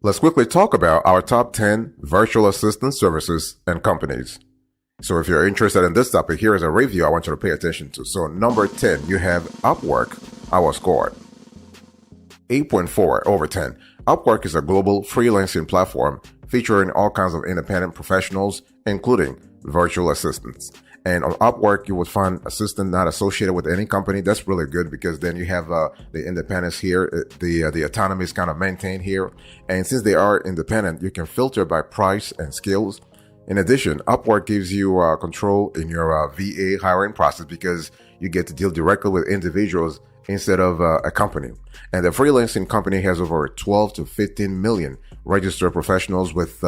Let's quickly talk about our top 10 virtual assistant services and companies. So if you're interested in this topic, here is a review I want you to pay attention to. So number 10, you have Upwork, our score. 8.4 over 10. Upwork is a global freelancing platform featuring all kinds of independent professionals, including virtual assistants. And on Upwork, you would find assistant not associated with any company. That's really good because then you have the independence here. The autonomy is kind of maintained here. And since they are independent, you can filter by price and skills. In addition, Upwork gives you control in your VA hiring process because you get to deal directly with individuals instead of a company. And the freelancing company has over 12 to 15 million registered professionals with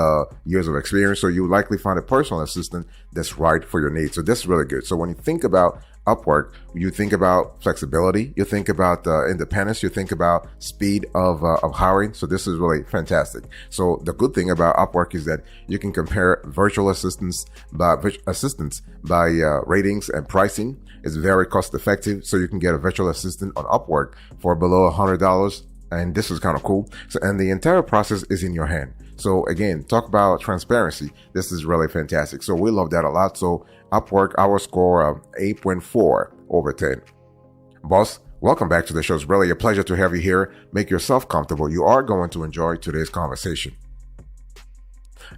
years of experience. So you likely find a personal assistant that's right for your needs. So that's really good. So when you think about Upwork, you think about flexibility, you think about independence, you think about speed of hiring. So this is really fantastic. So the good thing about Upwork is that you can compare virtual assistants by ratings and pricing. It's very cost effective. So you can get a virtual assistant on Upwork for below $100. And this is kind of cool. So, and the entire process is in your hand. So again, talk about transparency. This is really fantastic. So we love that a lot. So Upwork, our score of 8.4 over 10. Boss, welcome back to the show. It's really a pleasure to have you here. Make yourself comfortable. You are going to enjoy today's conversation.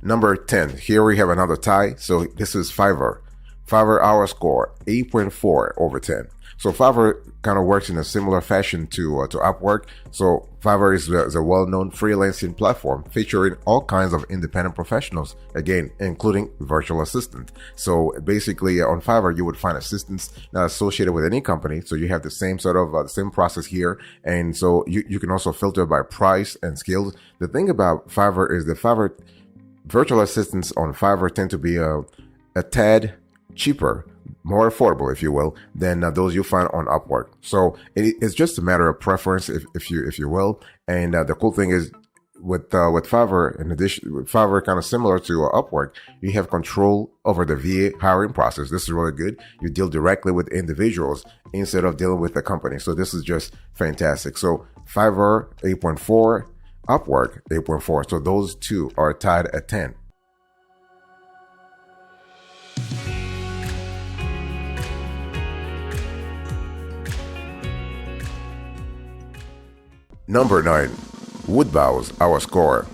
Number 10, here we have another tie. So this is Fiverr. Fiverr, our score, 8.4 over 10. So Fiverr kind of works in a similar fashion to Upwork. So Fiverr is a well-known freelancing platform featuring all kinds of independent professionals, again, including virtual assistants. So basically on Fiverr, you would find assistants not associated with any company. So you have the same sort of same process here. And so you can also filter by price and skills. The thing about Fiverr is that Fiverr virtual assistants on Fiverr tend to be a tad cheaper, more affordable, if you will, than those you find on Upwork. So it's just a matter of preference, if you will. And the cool thing is with Fiverr, in addition, with Fiverr kind of similar to Upwork, you have control over the VA hiring process. This is really good. You deal directly with individuals instead of dealing with the company. So this is just fantastic. So Fiverr 8.4, Upwork 8.4. So those two are tied at 10. Number 9, WoodBOSS, our score,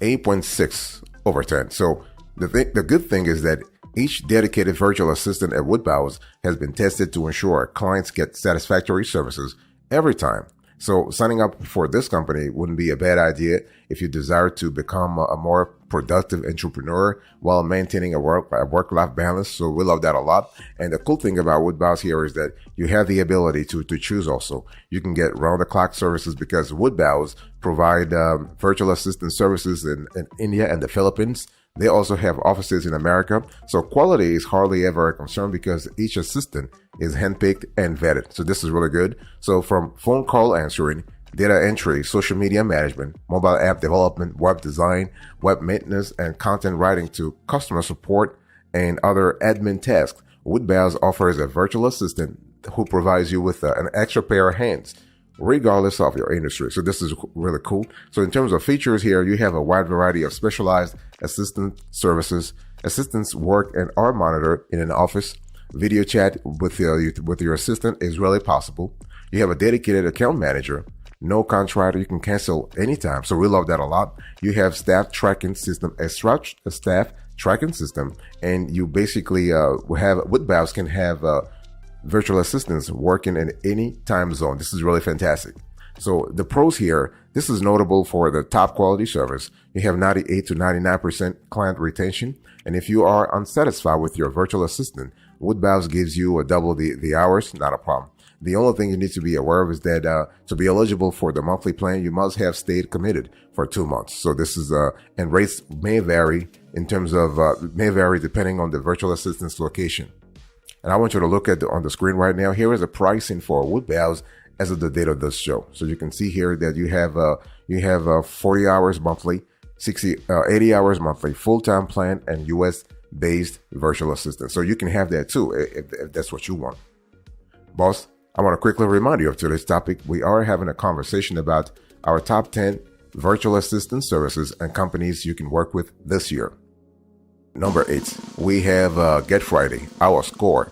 8.6 over 10. So the good thing is that each dedicated virtual assistant at WoodBOSS has been tested to ensure clients get satisfactory services every time. So signing up for this company wouldn't be a bad idea if you desire to become a more productive entrepreneur while maintaining a work-life balance. So we love that a lot. And the cool thing about WoodBOSS here is that you have the ability to choose also. You can get round-the-clock services because WoodBOSS provide virtual assistant services in India and the Philippines. They also have offices in America. So quality is hardly ever a concern because each assistant is handpicked and vetted. So this is really good. So from phone call answering, data entry, social media management, mobile app development, web design, web maintenance, and content writing to customer support and other admin tasks, WoodBOSS offers a virtual assistant who provides you with an extra pair of hands, regardless of your industry. So this is really cool. So in terms of features here, you have a wide variety of specialized assistant services. Assistants work and are monitored in an office. Video chat with your assistant is really possible. You have a dedicated account manager. No contract, you can cancel anytime. So we love that a lot. You have staff tracking system, a staff tracking system, and you basically WoodBOSS can have virtual assistants working in any time zone. This is really fantastic. So the pros here, this is notable for the top quality service. You have 98 to 99% client retention. And if you are unsatisfied with your virtual assistant, WoodBOSS gives you a double the hours, not a problem. The only thing you need to be aware of is that to be eligible for the monthly plan, you must have stayed committed for 2 months. So this is, and rates may vary in terms of, may vary depending on the virtual assistant's location. And I want you to look at on the screen right now. Here is the pricing for WoodBOSS as of the date of this show. So you can see here that you have 40 hours monthly, 80 hours monthly, full-time plan, and US-based virtual assistant. So you can have that too if that's what you want. Boss, I want to quickly remind you of today's topic. We are having a conversation about our top 10 virtual assistant services and companies you can work with this year. Number 8, we have GetFriday, our score,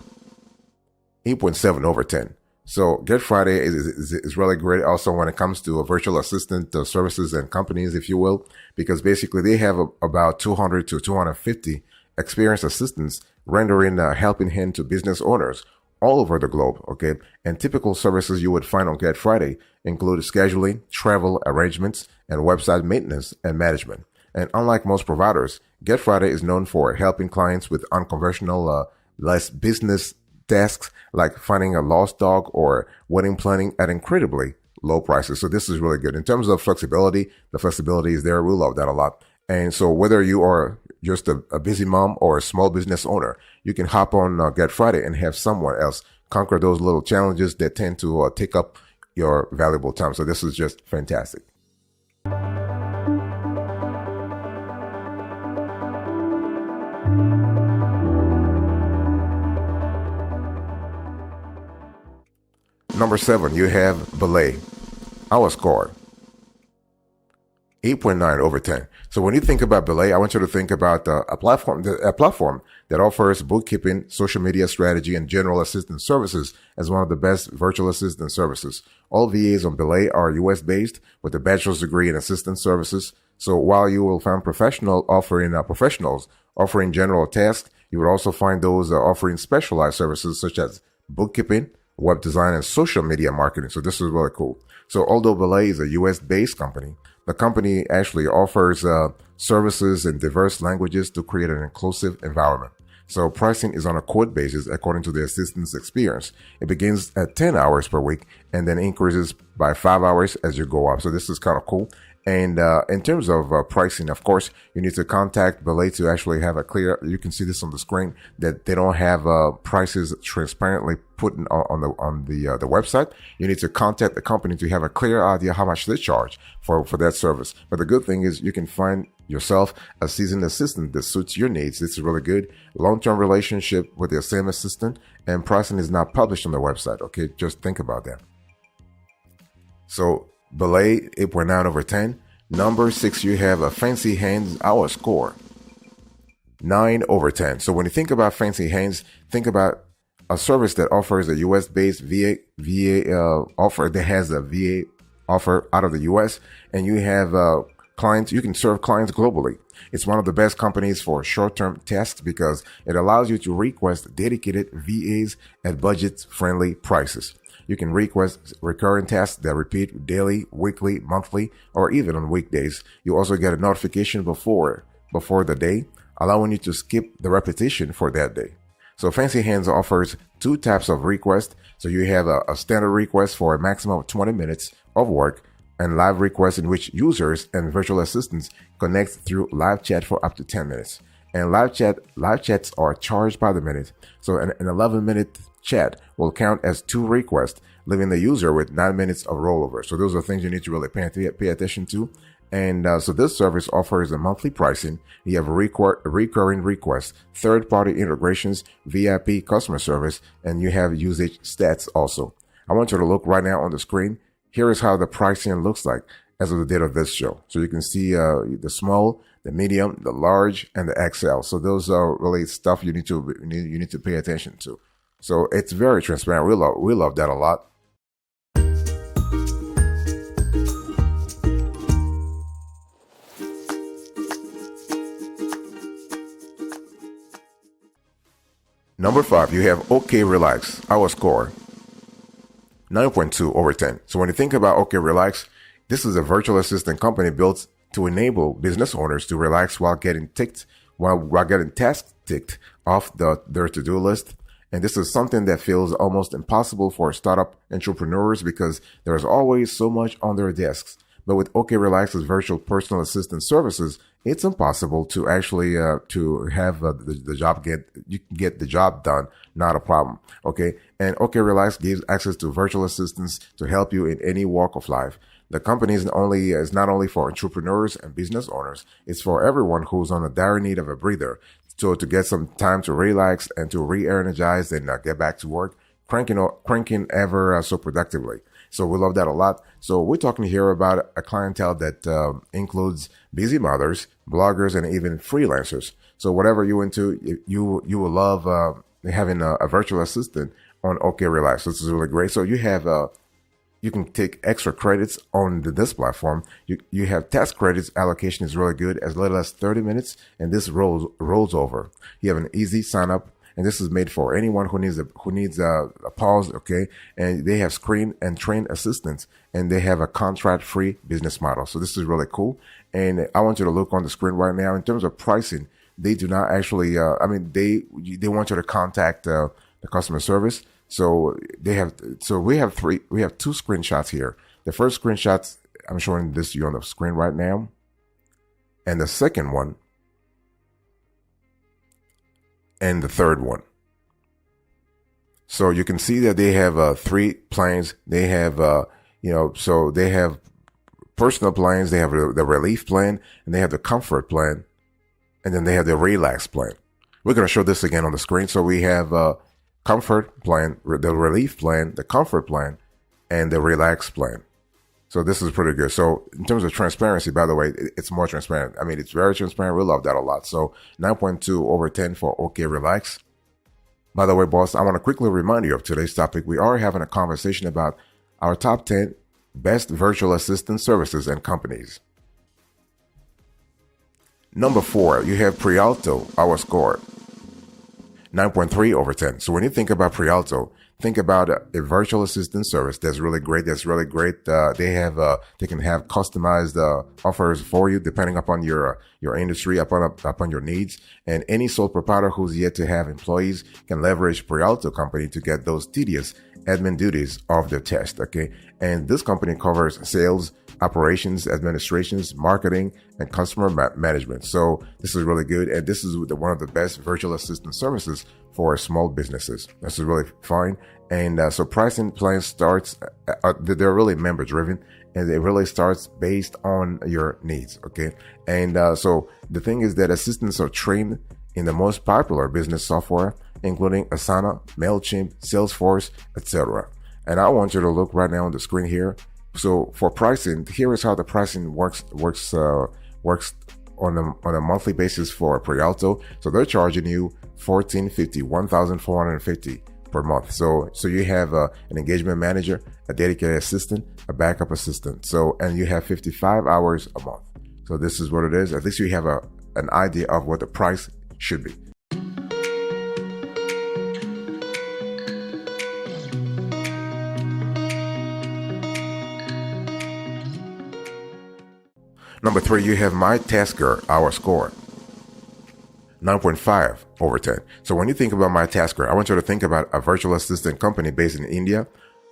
8.7 over 10. So GetFriday is really great also when it comes to virtual assistant services and companies, if you will, because basically they have about 200 to 250 experienced assistants rendering a helping hand to business owners all over the globe, okay? And typical services you would find on GetFriday include scheduling, travel arrangements, and website maintenance and management. And unlike most providers, GetFriday is known for helping clients with unconventional, less business tasks like finding a lost dog or wedding planning at incredibly low prices. So this is really good. In terms of flexibility, the flexibility is there. We love that a lot. And so whether you are just a busy mom or a small business owner, you can hop on GetFriday and have someone else conquer those little challenges that tend to take up your valuable time. So this is just fantastic. Number 7, you have Belay, our score, 8.9 over 10. So when you think about Belay, I want you to think about a platform that offers bookkeeping, social media strategy, and general assistant services as one of the best virtual assistant services. All VAs on Belay are US based with a bachelor's degree in assistant services. So while you will find professionals offering general tasks, you would also find those offering specialized services such as bookkeeping, web design, and social media marketing. So this is really cool. So although Belay is a US-based company, the company actually offers services in diverse languages to create an inclusive environment. So pricing is on a quote basis according to the assistant's experience. It begins at 10 hours per week and then increases by 5 hours as you go up. So this is kind of cool. And in terms of pricing, of course, you need to contact Belay to actually have a clear, you can see this on the screen, that they don't have prices transparently put on the website. You need to contact the company to have a clear idea how much they charge for that service. But the good thing is you can find yourself a seasoned assistant that suits your needs. This is really good. Long-term relationship with your same assistant, and pricing is not published on the website. Okay, just think about that. So Belay, 8.9 over 10. Number 6, you have a Fancy Hands, our score, 9 over 10. So when you think about Fancy Hands, think about a service that offers a US-based VA offer, that has a VA offer out of the US, and you have clients, you can serve clients globally. It's one of the best companies for short-term tasks because it allows you to request dedicated VAs at budget-friendly prices. You can request recurring tasks that repeat daily, weekly, monthly, or even on weekdays. You also get a notification before the day, allowing you to skip the repetition for that day. So Fancy Hands offers 2 types of requests. So you have a standard request for a maximum of 20 minutes of work, and live requests in which users and virtual assistants connect through live chat for up to 10 minutes. And live chats are charged by the minute. So an 11-minute chat will count as 2 requests, leaving the user with 9 minutes of rollover. So those are things you need to really pay attention to. And so this service offers a monthly pricing. You have recurring requests, third-party integrations, VIP customer service, and you have usage stats also. I want you to look right now on the screen. Here is how the pricing looks like as of the date of this show. So you can see the small, the medium, the large, and the XL. So those are really stuff you need to pay attention to. So it's very transparent. We love that a lot. Number 5, you have OKRelax, our score, 9.2 over 10. So when you think about OKRelax, this is a virtual assistant company built to enable business owners to relax while getting tasks ticked off their to-do list. And this is something that feels almost impossible for startup entrepreneurs because there's always so much on their desks. But with OKRelax's virtual personal assistant services, it's impossible to actually to have you can get the job done, not a problem. Okay, and OKRelax gives access to virtual assistants to help you in any walk of life. The company is not only for entrepreneurs and business owners, it's for everyone who's on a dire need of a breather. So to get some time to relax and to re-energize and get back to work, cranking ever so productively. So we love that a lot. So we're talking here about a clientele that includes busy mothers, bloggers, and even freelancers. So whatever you're into, you will love having a virtual assistant on OKRelax. This is really great. So you have you can take extra credits on this platform. You have task credits allocation is really good, as little as 30 minutes, and this rolls over. You have an easy sign up, and this is made for anyone who needs a pause. Okay, and they have screen and train assistants, and they have a contract free business model. So this is really cool. And I want you to look on the screen right now in terms of pricing. They do not actually. They want you to contact the customer service. So we have two screenshots here. The first screenshot, I'm showing this to you on the screen right now. And the second one. And the third one. So you can see that they have 3 plans. They have, so they have personal plans. They have the relief plan, and they have the comfort plan. And then they have the relax plan. We're going to show this again on the screen. So we have, comfort plan, the relief plan, the comfort plan, and the relax plan. So this is pretty good. So in terms of transparency, by the way, it's more transparent. I mean, it's very transparent. We love that a lot. So 9.2 over 10 for OKRelax. By the way, boss, I want to quickly remind you of today's topic. We are having a conversation about our top 10 best virtual assistant services and companies. Number 4, you have Prialto, our score. 9.3 over 10. So when you think about Prialto, think about a virtual assistant service that's really great. They can have customized offers for you depending upon your industry, upon your needs. And any sole proprietor who's yet to have employees can leverage Prialto company to get those tedious admin duties off their chest. Okay, and this company covers sales, operations, administrations, marketing, and customer management. So this is really good. And this is one of the best virtual assistant services for small businesses. This is really fine. And so pricing plans starts, they're really member driven, and it really starts based on your needs. Okay. And so the thing is that assistants are trained in the most popular business software, including Asana, MailChimp, Salesforce, etc. And I want you to look right now on the screen here. So for pricing, here is how the pricing works on a monthly basis for Prialto. So they're charging you $1,450 per month. So you have an engagement manager, a dedicated assistant, a backup assistant. So, and you have 55 hours a month. So this is what it is. At least you have an idea of what the price should be. Number 3, you have MyTasker, our score. 9.5 over 10. So when you think about MyTasker, I want you to think about a virtual assistant company based in India,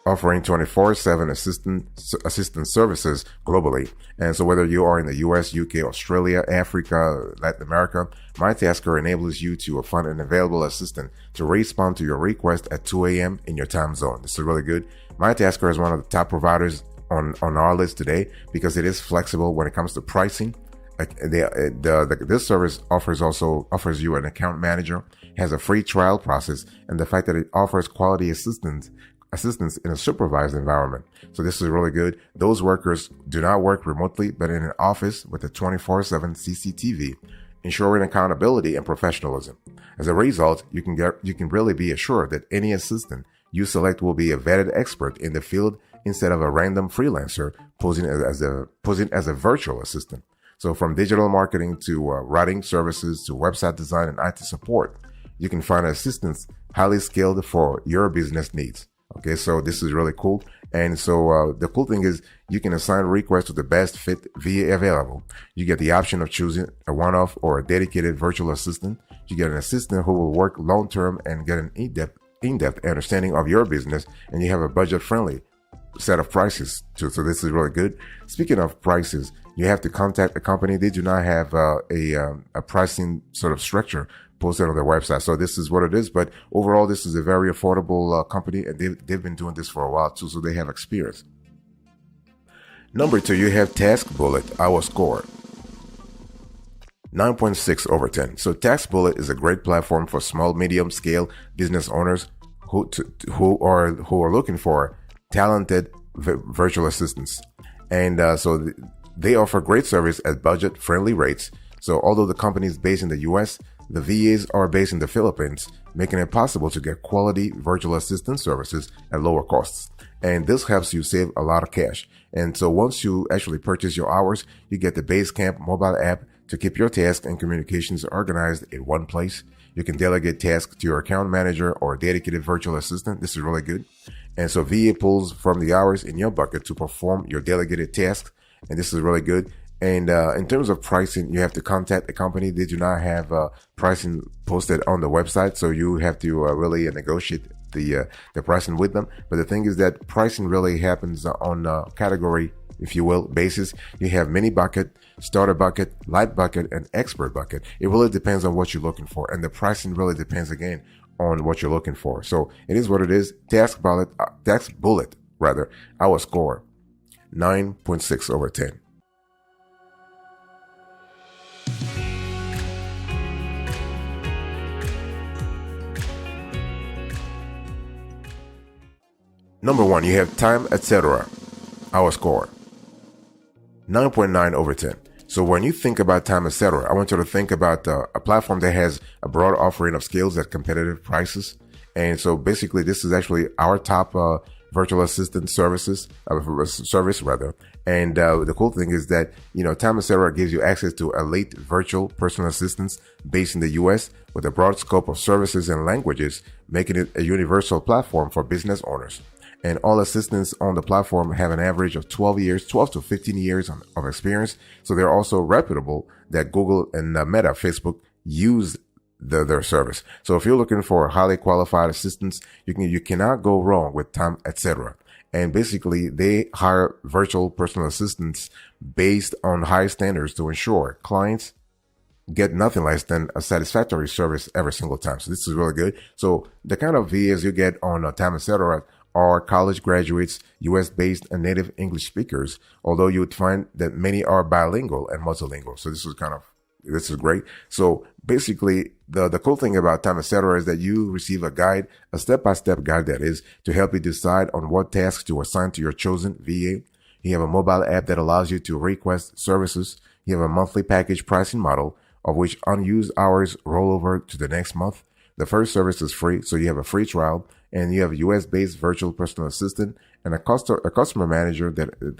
offering 24/7 assistant services globally. And so whether you are in the US, UK, Australia, Africa, Latin America, MyTasker enables you to find an available assistant to respond to your request at 2 a.m. in your time zone. This is really good. MyTasker is one of the top providers on our list today because it is flexible when it comes to pricing. This service offers you an account manager, has a free trial process, and the fact that it offers quality assistance in a supervised environment. So this is really good. Those workers do not work remotely, but in an office with a 24/7 CCTV, ensuring accountability and professionalism. As a result, you can really be assured that any assistant you select will be a vetted expert in the field instead of a random freelancer posing as a virtual assistant. So from digital marketing to writing services to website design and IT support, you can find assistants highly skilled for your business needs. Okay, so this is really cool. And so the cool thing is you can assign requests to the best fit VA available. You get the option of choosing a one-off or a dedicated virtual assistant. You get an assistant who will work long-term and get an in-depth understanding of your business, and you have a budget-friendly set of prices too. So this is really good. Speaking of prices, you have to contact the company. They do not have a pricing sort of structure posted on their website. So this is what it is. But overall, this is a very affordable company, and they've been doing this for a while too. So they have experience. Number 2, you have Task Bullet, our score. 9.6 over 10. So Task Bullet is a great platform for small, medium scale business owners who are looking for talented virtual assistants. And they offer great service at budget-friendly rates. So although the company is based in the US, the VAs are based in the Philippines, making it possible to get quality virtual assistant services at lower costs. And this helps you save a lot of cash. And so once you actually purchase your hours, you get the Basecamp mobile app to keep your tasks and communications organized in one place. You can delegate tasks to your account manager or a dedicated virtual assistant. This is really good. And so VA pulls from the hours in your bucket to perform your delegated tasks. And this is really good. And in terms of pricing, you have to contact the company. They do not have pricing posted on the website, so you have to really negotiate the pricing with them. But the thing is that pricing really happens on a category, if you will, basis. You have mini bucket, starter bucket, light bucket, and expert bucket. It really depends on what you're looking for, and the pricing really depends again on what you're looking for. So it is what it is. Task bullet, our score 9.6 over 10. Number 1, you have time, etc. Our score 9.9 over 10. So when you think about time, etc., I want you to think about a platform that has a broad offering of skills at competitive prices. And so basically, this is actually our top virtual assistant service. And the cool thing is that, Time, etc. gives you access to elite virtual personal assistants based in the US with a broad scope of services and languages, making it a universal platform for business owners. And all assistants on the platform have an average of 12 to 15 years of experience. So they're also reputable that Google and Meta, Facebook use their service. So if you're looking for highly qualified assistants, you cannot go wrong with Time, etc. And basically, they hire virtual personal assistants based on high standards to ensure clients get nothing less than a satisfactory service every single time. So this is really good. So the kind of VAs you get on Time, etc. are college graduates, US-based and native English speakers, although you would find that many are bilingual and multilingual. So this is great. So basically, the cool thing about Time, etc. is that you receive a guide, a step-by-step guide that is, to help you decide on what tasks to assign to your chosen VA. You have a mobile app that allows you to request services. You have a monthly package pricing model, of which unused hours roll over to the next month. The first service is free, so you have a free trial, and you have a US-based virtual personal assistant and a customer manager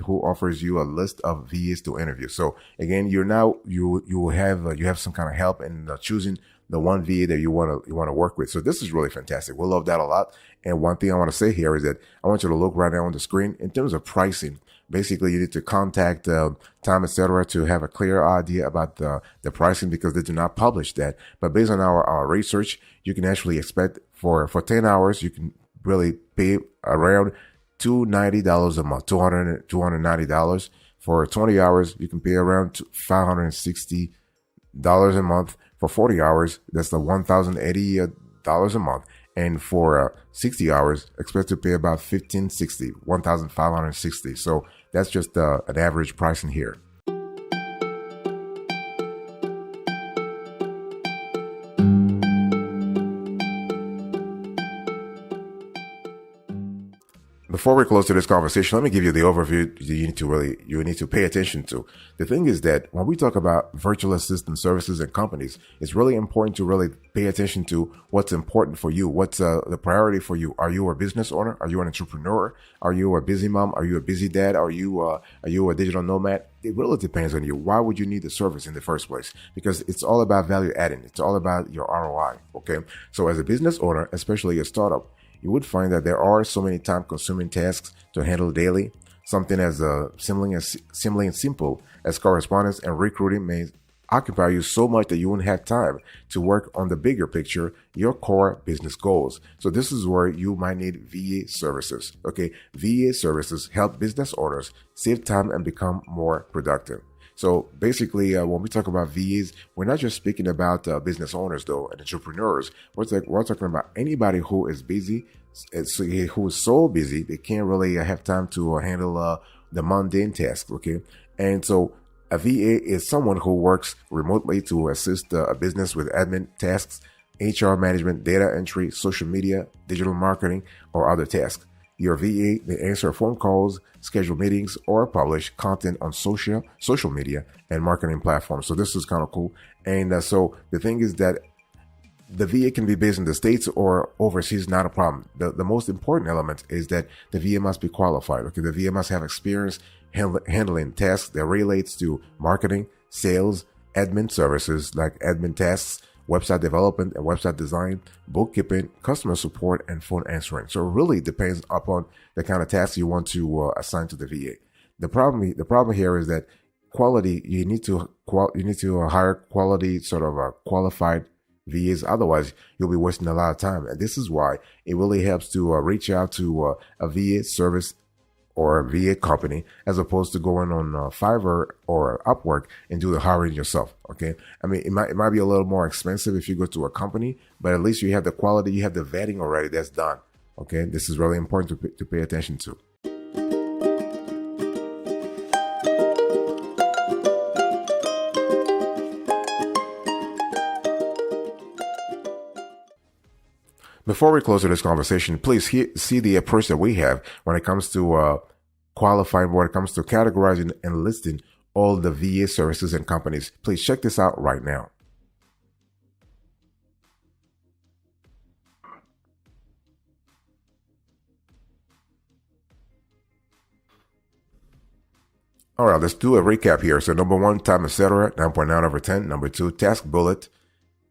who offers you a list of VAs to interview. So again, you have some kind of help in choosing the one VA that you want to work with. So this is really fantastic. We love that a lot. And one thing I want to say here is that I want you to look right now on the screen in terms of pricing. Basically, you need to contact Time, etc. to have a clear idea about the pricing, because they do not publish that. But based on our research, you can actually expect for 10 hours, you can really pay around $290 a month, $290. For 20 hours, you can pay around $560 a month. For 40 hours, that's the $1,080 a month. And for 60 hours, expect to pay about $1,560. So that's just an average pricing here. Before we close to this conversation, let me give you the overview you need to pay attention to. The thing is that when we talk about virtual assistant services and companies, it's really important to really pay attention to what's important for you. What's the priority for you? Are you a business owner? Are you an entrepreneur? Are you a busy mom? Are you a busy dad? Are you a digital nomad? It really depends on you. Why would you need the service in the first place? Because it's all about value adding. It's all about your ROI. Okay. So as a business owner, especially a startup, you would find that there are so many time-consuming tasks to handle daily. Something as simple and simple as correspondence and recruiting may occupy you so much that you won't have time to work on the bigger picture, your core business goals. So this is where you might need VA services. Okay, VA services help business owners save time and become more productive. So basically, when we talk about VAs, we're not just speaking about business owners, though, and entrepreneurs. We're talking about anybody who is busy, who is so busy they can't really have time to handle the mundane tasks. Okay, and so a VA is someone who works remotely to assist a business with admin tasks, HR management, data entry, social media, digital marketing, or other tasks. Your VA, they answer phone calls, schedule meetings, or publish content on social media and marketing platforms. So this is kind of cool. And so the thing is that the VA can be based in the States or overseas, not a problem. The most important element is that the VA must be qualified. Okay, the VA must have experience handling tasks that relates to marketing, sales, admin services like admin tasks, website development and website design, bookkeeping, customer support, and phone answering. So it really depends upon the kind of tasks you want to assign to the VA. The problem here is that quality. You need to hire quality sort of qualified VAs. Otherwise, you'll be wasting a lot of time. And this is why it really helps to reach out to a VA service or a VA company as opposed to going on Fiverr or Upwork and do the hiring yourself. Okay. I mean, it might be a little more expensive if you go to a company, but at least you have the quality, you have the vetting already that's done. Okay. This is really important to pay attention to. Before we close this conversation, please see the approach that we have when it comes to qualifying, when it comes to categorizing and listing all the VA services and companies. Please check this out right now. All right, let's do a recap here. So number 1, time etc., 9.9 over 10. Number 2, task bullet,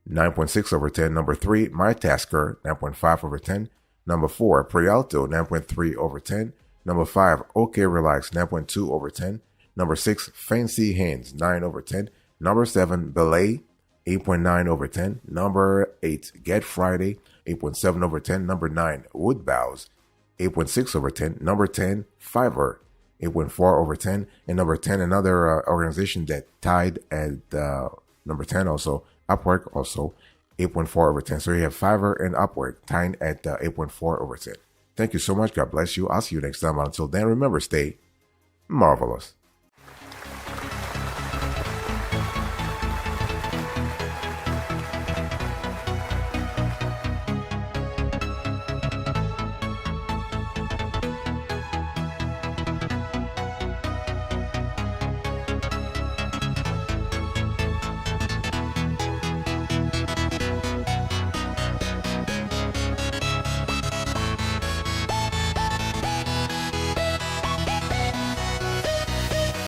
9.6 over 10. Number 3, MyTasker, 9.5 over 10. Number 4, Prialto, 9.3 over 10. Number 5, OKRelax, 9.2 over 10. Number 6, Fancy Hands, 9 over 10. Number 7, Belay, 8.9 over 10. Number 8, GetFriday, 8.7 over 10. Number 9, WoodBOSS, 8.6 over 10. Number 10, Fiverr, 8.4 over 10. And number 10, another organization that tied at number 10 also, Upwork also, 8.4 over 10. So you have Fiverr and Upwork tying at 8.4 over 10. Thank you so much. God bless you. I'll see you next time. Until then, remember, stay marvelous.